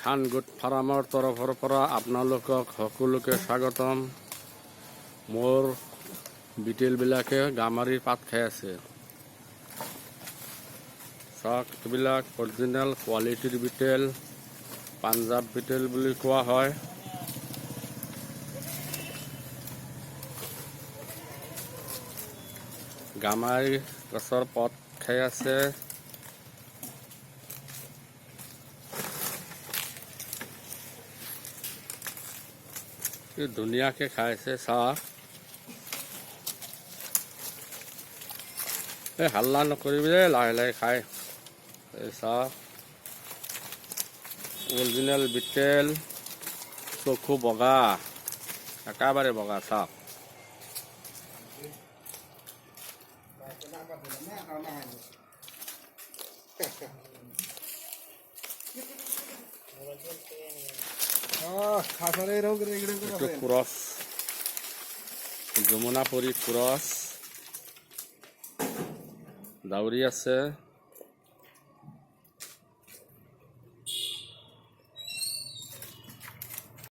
খান গোট ফাৰ্মৰ তৰফৰ পৰা আপোনালোকক সকলোকে স্বাগতম। মোৰ বিটেলবিলাকে গামাৰি পাত খাই আছে। চাওক, এইবিলাক অৰিজিনেল কোৱালিটিৰ বিটেল, পাঞ্জাৱ বিটেল বুলি কোৱা হয়। গামাৰি গছৰ পাত খাই আছে। কি ধুনীয়াকে খাইছে। চাওক, এই হাল্লা নকৰিবি, লাহে লাহে খাই। এই চাওক, অৰিজিনেল বিটেল, চকু বগা, একেবাৰে বগা। চাওক, এইটো ক্ৰছ, যমুনাপুৰী ক্ৰছ, দাউৰি আছে।